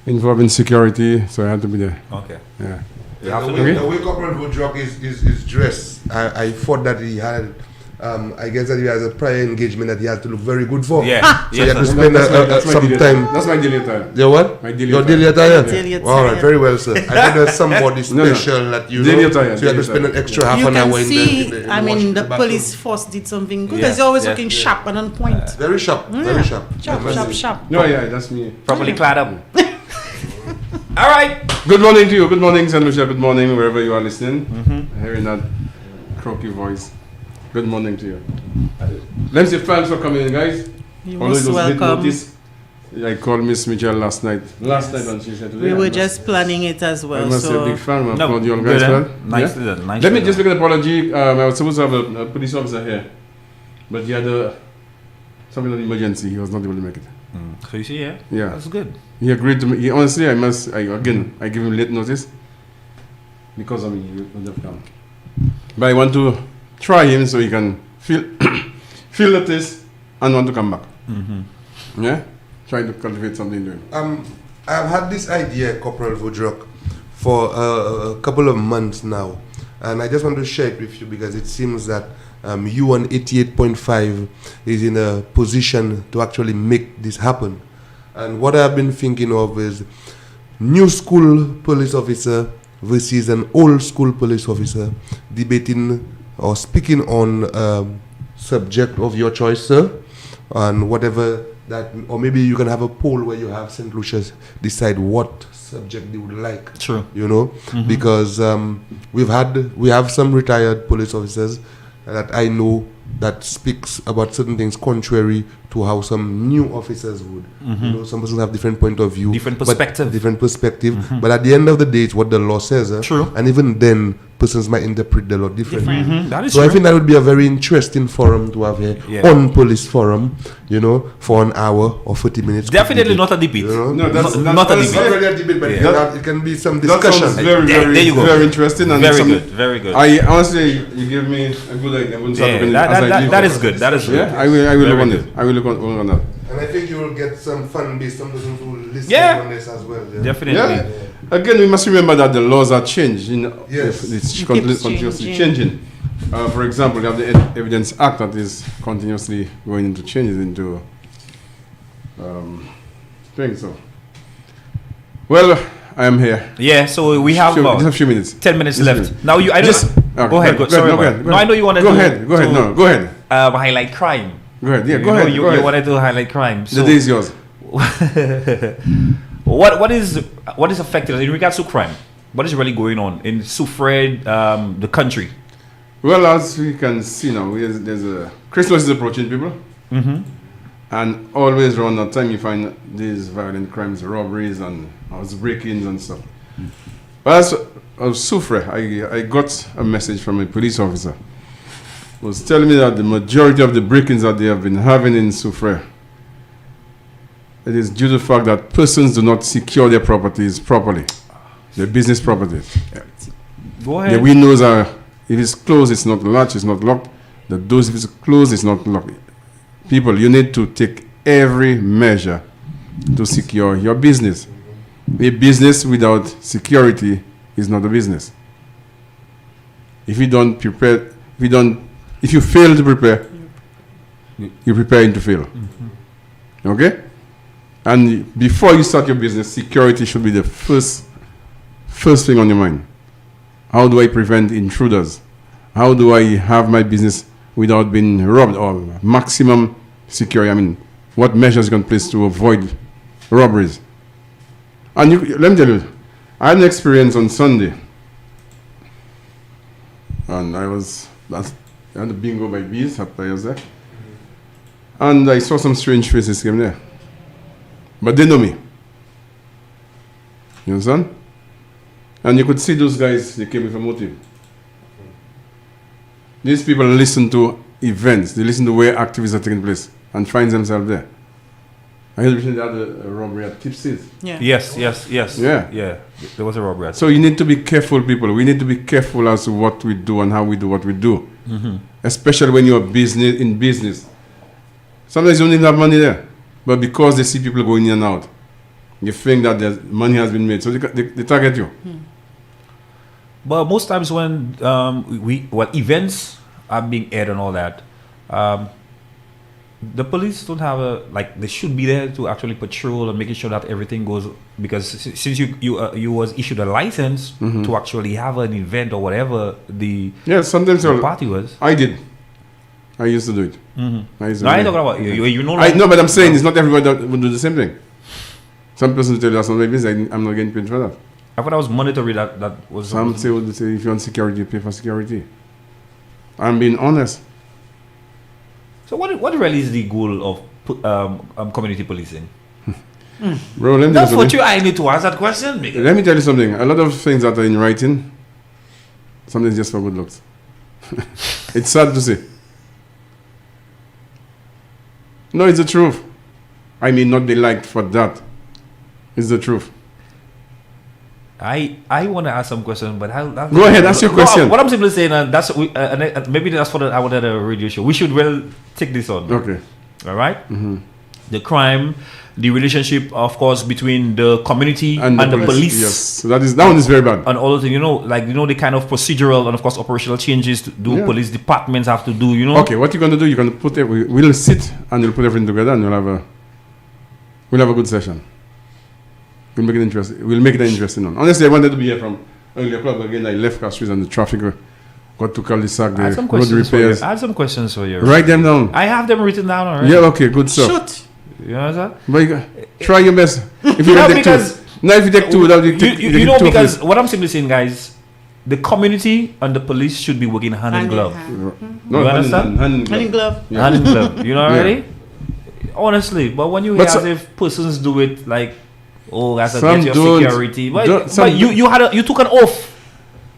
involving security, so I had to be there. Okay. Yeah. You have to The do way, it. the way Corporal Vaudroque is dressed, I thought that he had, I guess that he has a prior engagement that he had to look very good for. Yeah. So he had to Yes, sir. spend That's my some daily time. That's my daily attire. Your what? My daily Your attire. daily attire? Daily All right, attire. very well, sir. I thought there's somebody No, no. special that you Daily know. attire, So you had to daily spend an attire. extra half You an can hour in see, the I mean, the bathroom. police force did something good Yeah, because they're always yeah. looking sharp and on point. Very sharp, very sharp. Sharp, I must sharp, say. sharp. No, yeah, that's me. Properly clad up. All right. Good morning to you. Good morning, St. Lucia. Good morning, wherever you are listening. Hearing that croaky voice. Good morning to you. Let me say thanks for coming in, guys. You're Although it most was late welcome. notice, I called Miss Mitchell last night. Last night, and she said today. We I were must- just planning it as I well. must say a So big fan. I No, applaud you all good, guys. huh? Well. Nicely Yeah? done. Nicely Let me done. just make an apology. I was supposed to have a police officer here, but he had something of emergency. He was not able to make it. So you see, yeah? Yeah. That's good. He agreed to me. He, honestly, I give him late notice because of me. He would have come. But I want to try him so he can feel feel the taste and want to come back. Yeah, trying to cultivate something to him. I've had this idea, Corporal Vaudroque, for a couple of months now, and I just want to share it with you because it seems that you on 88.5 is in a position to actually make this happen. And what I've been thinking of is new school police officer versus an old school police officer debating or speaking on subject of your choice, sir, and whatever that, or maybe you can have a poll where you have St. Lucia's decide what subject they would like. True. You know, because we have some retired police officers that I know that speaks about certain things contrary to how some new officers would. You know, some persons have different point of view, Different but perspective. different perspective. But at the end of the day, it's what the law says. True. And even then, persons might interpret the law differently. That is So true. I think that would be a very interesting forum to have here Yeah. on police forum. You know, for an hour or 40 minutes. Definitely not a debate. You know? No, that's Not a that's debate. Not really a debate, but Yeah. it can be some That discussion. sounds very, There you go. very interesting and Very some- good. Very good. I honestly, you give me a good idea. I'm going to start Yeah, looking that, as I that, that, leave. that is good. That is good. Yeah, I will Very look on good. it. I will look on that. And I think you will get some fun based on persons who listen Yeah. on this as well. Yeah. Definitely. Yeah. Again, we must remember that the laws are changing. Yes. It's It keeps continuously changing. changing. For example, you have the Evidence Act that is continuously going into changes into things. So, well, I am here. Yeah, so we have just a about few minutes. 10 minutes Just a left. minute. Now, you, I don't Just go ahead. Sorry, no, man. go No, I know you wanted go to. ahead. Go ahead. No, go ahead. Highlight crime. Go ahead. Yeah, You go know, ahead. You, go ahead. you wanted to highlight crime. The So, day is yours. what is affected in regards to crime? What is really going on in Sufred, the country? Well, as we can see now, there's a Christmas is approaching, people, and always around that time you find these violent crimes, robberies, and house break-ins and stuff. But as of Sufre, I got a message from a police officer who was telling me that the majority of the break-ins that they have been having in Sufre, it is due to the fact that persons do not secure their properties properly, their business properties. Go The windows are, if it's closed, it's not latched, it's not locked. The doors, if it's closed, it's not locked. People, you need to take every measure to secure your business. A business without security is not a business. If you don't prepare, if you fail to prepare, you're preparing to fail. Okay? And before you start your business, security should be the first thing on your mind. How do I prevent intruders? How do I have my business without being robbed, or maximum security? I mean, what measures you can place to avoid robberies? And let me tell you, I had an experience on Sunday. And I had a bingo by bees after I was there. And I saw some strange faces came there. But they know me. You understand? And you could see those guys, they came with a motive. These people listen to events, they listen to where activities are taking place and find themselves there. I heard recently that a robbery at Tipsy's. Yeah. Yes. Yeah. There was a robbery. So you need to be careful, people. We need to be careful as to what we do and how we do what we do. Especially when you're in business. Sometimes you don't even have money there. But because they see people going in and out, you think that money has been made. So they target you. But most times when events are being aired and all that, the police don't have they should be there to actually patrol and making sure that everything goes, because since you was issued a license to actually have an event or whatever sometimes the party was. I used to do it. I used to No, I do ain't it. talking about you know. I know, but I'm saying it's not everybody that would do the same thing. Some person will tell you that's not my business. I'm not getting paid for that. I thought I was monetary. That was. Some say if you want security, pay for security. I'm being honest. So what really is the goal of community policing? Bro, let me tell you That's what something. I need to ask that question. Let me tell you something. A lot of things that are in writing, sometimes just for good looks. It's sad to say. No, it's the truth. I may not be liked for that. It's the truth. I want to ask some questions, but Go ahead, ask your question. What I'm simply saying, maybe that's for I wanted a radio show. We should take this on. Okay. All right? The crime, the relationship, of course, between the community and the police. Yes, so that one is very bad. And all the things, the kind of procedural and of course operational changes police departments have to do. Okay, what you're going to do? You're going to put we'll sit and we'll put everything together, and we'll have a good session. We'll make it interesting. We'll make it an interesting one. Honestly, I wanted to be here from earlier o'clock, but again, I left Castries and the traffic got to cul-de-sac, the road repairs. I have some questions for you. Write them down. I have them written down already. Yeah, okay, good stuff. Shoot. You know what I'm But try your best. If you take two. Now, if you take two, that you take you know, two because what I'm simply saying, guys, the community and the police should be working hand in glove. No, You understand? Hand in glove. Hand in glove. Yeah. Hand in glove. You know Yeah. already? Honestly, but when you hear as if persons do it like, oh, that's a Some get your don't. security. But Some you took an oath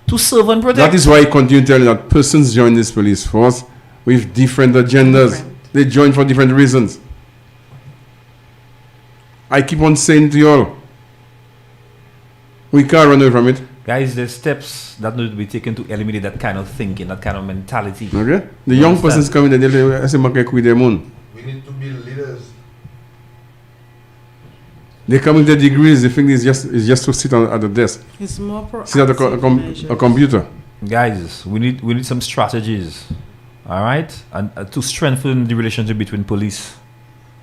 to serve and protect. That is why I continue telling that persons join this police force with different agendas. They join for different reasons. I keep on saying to you all, we can't run away from it. Guys, there's steps that need to be taken to eliminate that kind of thinking, that kind of mentality. Okay? The young understand? persons coming there, they say, with their moon. We need to be leaders. They come with their degrees, they think it's just to sit at the desk. It's more proactive Sit at a computer. Guys, we need some strategies, all right, and to strengthen the relationship between police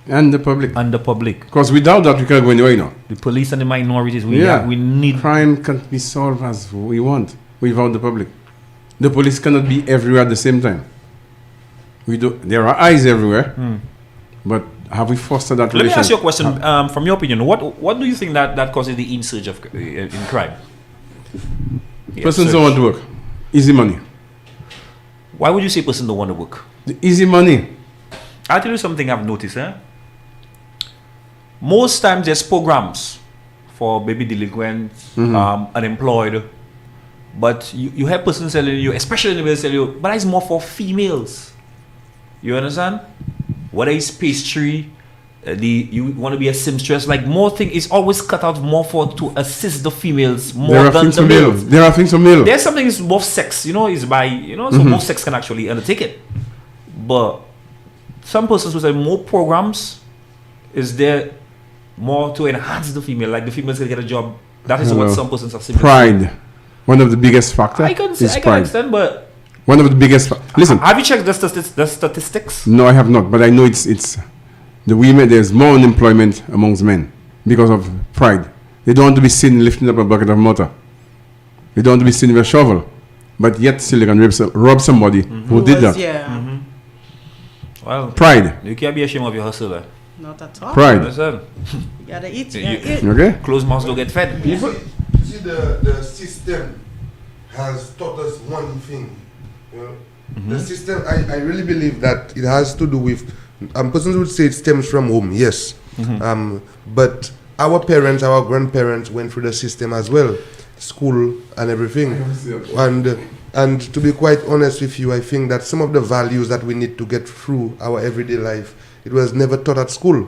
And the public. Because without that, we can't go anywhere, The police and the minorities, we need. Crime can't be solved as we want without the public. The police cannot be everywhere at the same time. There are eyes everywhere, but have we fostered that Let me relation? ask you a question. From your opinion, what do you think that causes the insurge of in crime? Persons don't want to work. Easy money. Why would you say persons don't want to work? The easy money. I'll tell you something I've noticed. Most times there's programs for baby delinquents, unemployed, but you have persons telling you, especially in the middle, tell you, but it's more for females. You understand? Whether it's pastry, you want to be a seamstress, like more thing is always cut out more to assist the females more than the males. There are things for male. There's something is both sex, is by so both sex can actually undertake it. But some persons will say more programs is there more to enhance the female, like the females can get a job. That is what some persons are saying. Pride. One of the biggest factors I can pride. understand, but one of the biggest. Listen. Have you checked the statistics? No, I have not, but I know it's the women. There's more unemployment amongst men because of pride. They don't want to be seen lifting up a bucket of water. They don't want to be seen with a shovel, but yet still they can rob somebody who did that. Yeah. Well, Pride. You can't be ashamed of your hustle. Not at all. Pride. Understand? You gotta eat. You You- gotta eat. Okay. Closed mouths don't get fed. You see, the system has taught us one thing. The system, I really believe that it has to do with, persons would say it stems from home, yes. But our parents, our grandparents went through the system as well, school and everything. And to be quite honest with you, I think that some of the values that we need to get through our everyday life, it was never taught at school.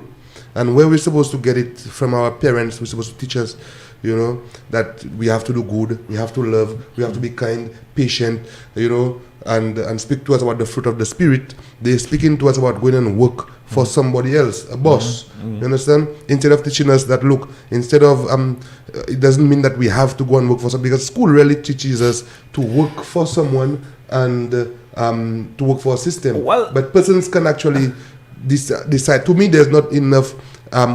And where we're supposed to get it from our parents, we're supposed to teach us, you know, that we have to do good, we have to love, we have to be kind, patient, you know, and speak to us about the fruit of the spirit. They're speaking to us about going and work for somebody else, a boss. You understand? Instead of teaching us that, look, instead of it doesn't mean that we have to go and work for someone, because school really teaches us to work for someone and to work for a system. Well, but persons can actually decide. To me, there's not enough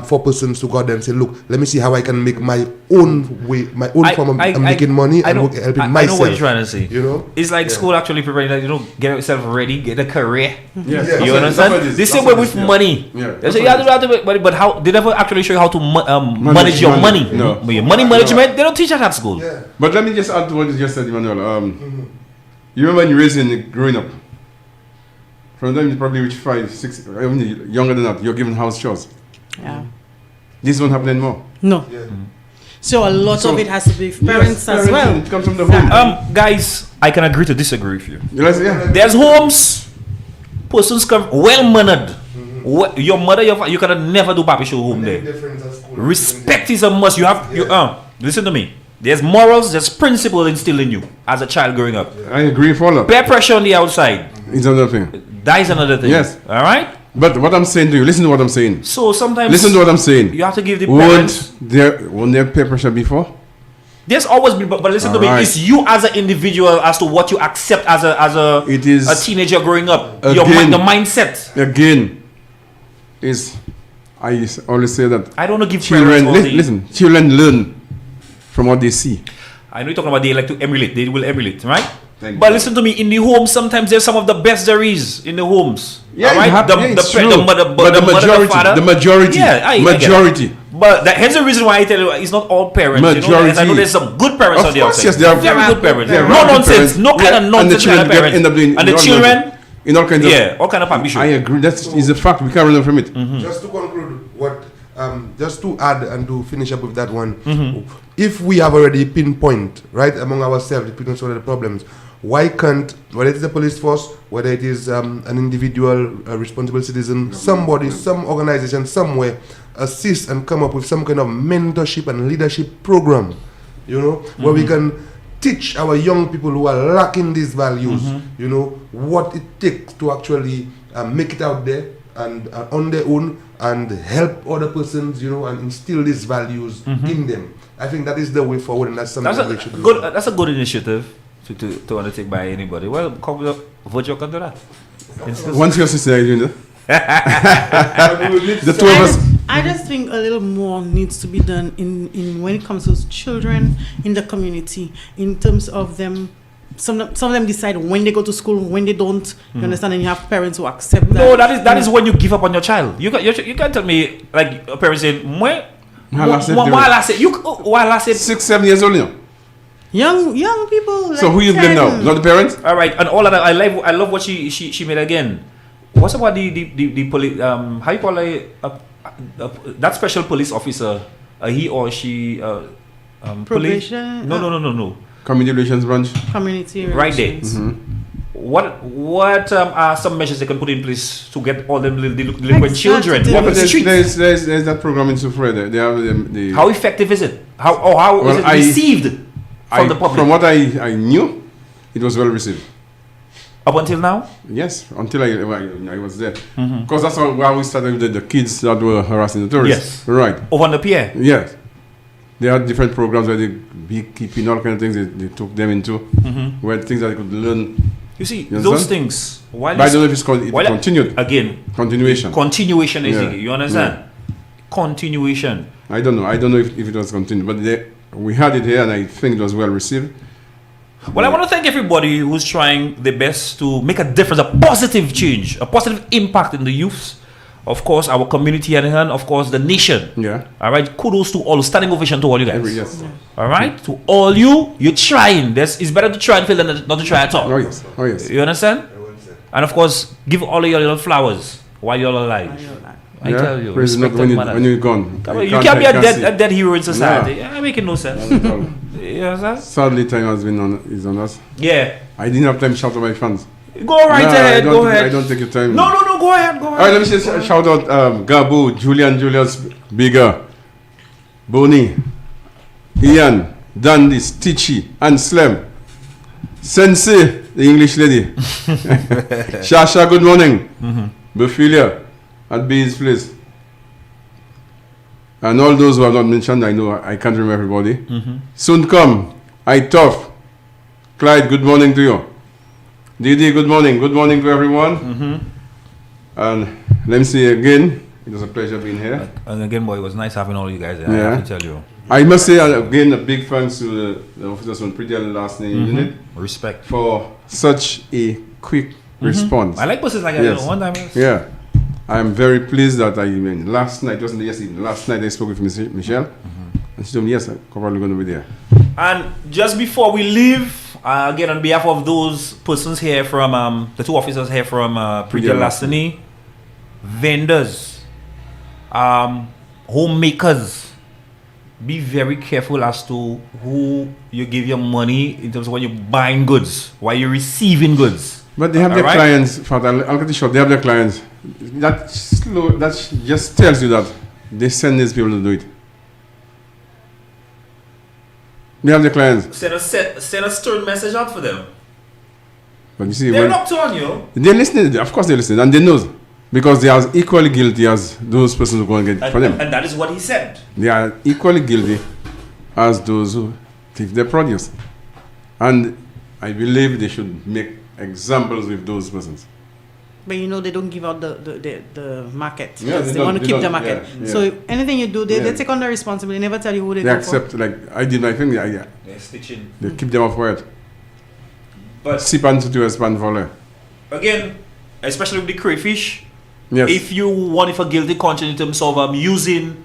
for persons to go out there and say, look, let me see how I can make my own way, my own form of making money and helping myself. I know what you're trying to say. You know, it's like school actually preparing that, you know, get yourself ready, get a career. Yes. You understand? The same way with money. They say you have to do it, but how they never actually show you how to manage your money. No. Your money management, they don't teach that at school. Yeah. But let me just add to what you just said, Emmanuel. You remember when you're raising, growing up, from the time you probably reach 5, 6, even younger than that, you're given house chores. Yeah. This won't happen anymore. No. Yeah. So a lot of it has to be parents as well. It comes from the home. Guys, I can agree to disagree with you. Yeah. There's homes, persons come well mannered. Your mother, you can never do papi show home there. Respect is a must. You have listen to me. There's morals, there's principles instilled in you as a child growing up. I agree for all. Peer pressure on the outside. It's another thing. That is another thing. Yes. All right. But what I'm saying to you, listen to what I'm saying. So sometimes Listen to what I'm saying. you have to give the parents. Won't there peer pressure before? There's always been, but listen to me. Alright. It's you as an individual as to what you accept as It is a teenager growing up. The again. mindset. Again, I always say that I don't know. Give children parents all the- listen. Children learn from what they see. I know you're talking about they like to emulate. They will emulate, right? Thank But you. listen to me. In the home, sometimes there's some of the best there is in the homes. Yeah, all right? it's true. The mother, but the mother, majority, the father. the majority, Yeah, I get it. majority. But here's the reason why I tell you it's not all parents. You know, Majority. I know there's some good parents Of on the course, outside. yes, there are very good parents. there are No good nonsense. parents. No kind of And the nonsense kind children of parents. end up doing And the all children, nonsense. In all kinds of all kind of ambition. I agree. That is a fact. We can't run from it. Just to conclude, just to add and to finish up with that one, if we have already pinpoint right among ourselves, pinpoint some of the problems, why can't, whether it is the police force, whether it is an individual, a responsible citizen, somebody, some organization, somewhere, assist and come up with some kind of mentorship and leadership program, you know, where we can teach our young people who are lacking these values, you know, what it takes to actually make it out there and on their own and help other persons, you know, and instill these values in them. I think that is the way forward, and that's something we should do. That's a good initiative to undertake by anybody. Well, come up, Vaudroque can do that. Once your sister is doing that, the two of us. I just think a little more needs to be done in when it comes to children in the community, in terms of them. Some of them decide when they go to school, when they don't. You understand? And you have parents who accept that. No, that is when you give up on your child. You can't tell me like a parent saying, "Why 6, 7 years old now. Young people. Like So who you blame now? Not the parents? All right, and all of that. I love what she made again. What's about the police? How you call that special police officer? He or she? Police? Probation? No. Community relations branch. Community Right there. relations. What are some measures they can put in place to get all them delinquent children Exactly. Yeah, off but the street? there's that program in Sufre. They have the How effective is it? How is Well, it received from the public? From what I knew, it was well received. Up until now? Yes, until I was there. Because that's how we started with the kids that were harassing the tourists. Yes. Right. Over on the pier? Yes. They had different programs where they beekeeping, all kind of things they took them into, where things that they could learn. You see, You those understand? things. While But I don't know if it's continued. Again, Continuation. continuation is Yeah. it. You understand? Continuation. I don't know. I don't know if it was continued. But we had it here and I think it was well received. Well, I want to thank everybody who's trying their best to make a difference, a positive change, a positive impact in the youths. Of course, our community and of course the nation. Yeah. All right. Kudos to all. Standing ovation to all you guys. Yes. All right. To all you're trying. It's better to try and fail than not to try at all. Oh yes. Oh yes. You understand? And of course, give all of your little flowers while you're alive. I tell you. Praise not respect when, and when you're gone. you can't be a dead hero in society. Yeah, making no sense. Not at all. You understand? Sadly, time is on us. Yeah. I didn't have time to shout to my fans. Go right ahead. Go ahead. I don't take your time. No. Go ahead. All right, let me just shout out Gabu, Julian, Julius, Bigger, Bonnie, Ian, Dandy, Stitchy, and Slem. Sensei, the English lady. Shasha, good morning. Bophilia, at B's place. And all those who have not mentioned, I know I can't remember everybody. Soon come, I tough. Clyde, good morning to you. Didi, good morning. Good morning to everyone. And let me say again, it was a pleasure being here. And again, boy, it was nice having all you guys there. I Yeah. have to tell you. I must say again a big thanks to the officers from Pretty Last Name Unit Respect. for such a quick response. I like buses like that. Yes. You know, one time. Yeah, I am very pleased that last night, wasn't yesterday, last night I spoke with Michelle, and she told me, yes, I'm probably going to be there. And just before we leave, again, on behalf of those persons here from, the two officers here from Pretty Lastany, vendors, homemakers, be very careful as to who you give your money in terms of when you're buying goods, while you're receiving goods. But they have their Alright? clients, I'll cut it short, they have their clients. That just tells you that they send these people to do it. They have their clients. Send a stern message out for them. But you see, They're when not on you. they're listening, of course they're listening, and they know. Because they are equally guilty as those persons who go and get it for them. And that is what he said. They are equally guilty as those who thief their produce. And I believe they should make examples with those persons. But you know they don't give out the market. Yeah, Yes, they they don't- want to they keep the don't, market. yeah. So if anything you do, they Yeah. take on the responsibility. They never tell you who they They go accept, like I did, I think They're stitching. they keep them off word. But Sip and to span for again, especially with the crayfish, Yes. if you want it for guilty conscience in terms of using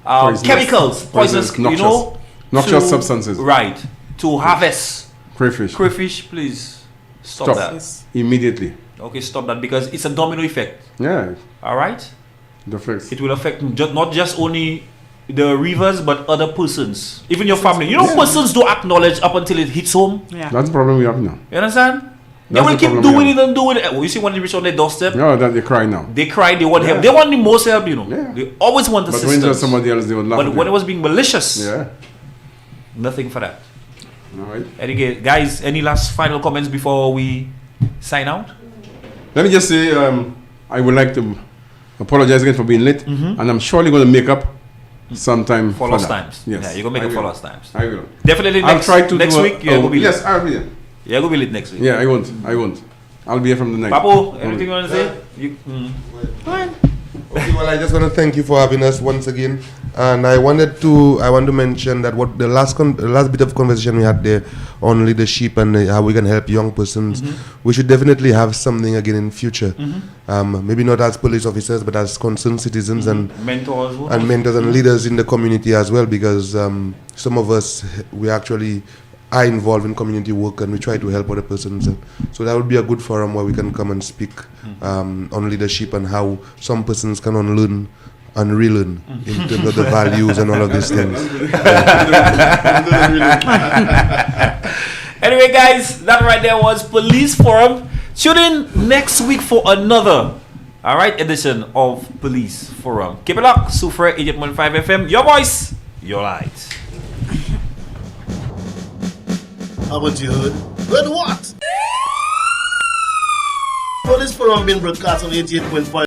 Poisonous. chemicals, poisonous, Noxious. you know, Noxious substances. right, to harvest Crayfish. please stop Stop. that. Yes. Immediately. Okay, stop that because it's a domino effect. Yeah. All right, The fix. it will affect not just only the rivers but other persons, even your family. You know, Yeah. persons don't acknowledge up until it hits home. Yeah. That's the problem we have now. You understand? They That's will the keep problem we doing have. it and doing it. You see, when they reach on their doorstep, No, that they cry now. they cry, they want help. Yeah. They want the most help, you know. Yeah. They always want But when assistance. there's somebody else, they would laugh. But at when you. it was being malicious, Yeah. nothing for that. All right. Anyway, guys, any last final comments before we sign out? Let me just say, I would like to apologize again for being late, and I'm surely going to make up sometime For lost times. Yes, Yeah, you're going to I make it for will. lost times. I will. Definitely I'll next, try to next do week, you're going to be yes, late. I'll be there. You're going to be late next week. Yeah, I won't. I'll be here from the night. Papo, anything you want to say? Okay, well, I just want to thank you for having us once again, and I want to mention that what the last bit of conversation we had there on leadership and how we can help young persons, we should definitely have something again in future. Maybe not as police officers, but as concerned citizens and Mentors. mentors and leaders in the community as well, because some of us we actually are involved in community work and we try to help other persons. So that would be a good forum where we can come and speak on leadership and how some persons can unlearn and relearn in terms of the values and all of these things. Anyway, guys, that right there was Police Forum. Tune in next week for another, edition of Police Forum. Keep it locked. Soufre 88.5 FM. Your voice, your light. How about you heard? Heard what? Police Forum being broadcast on 88.5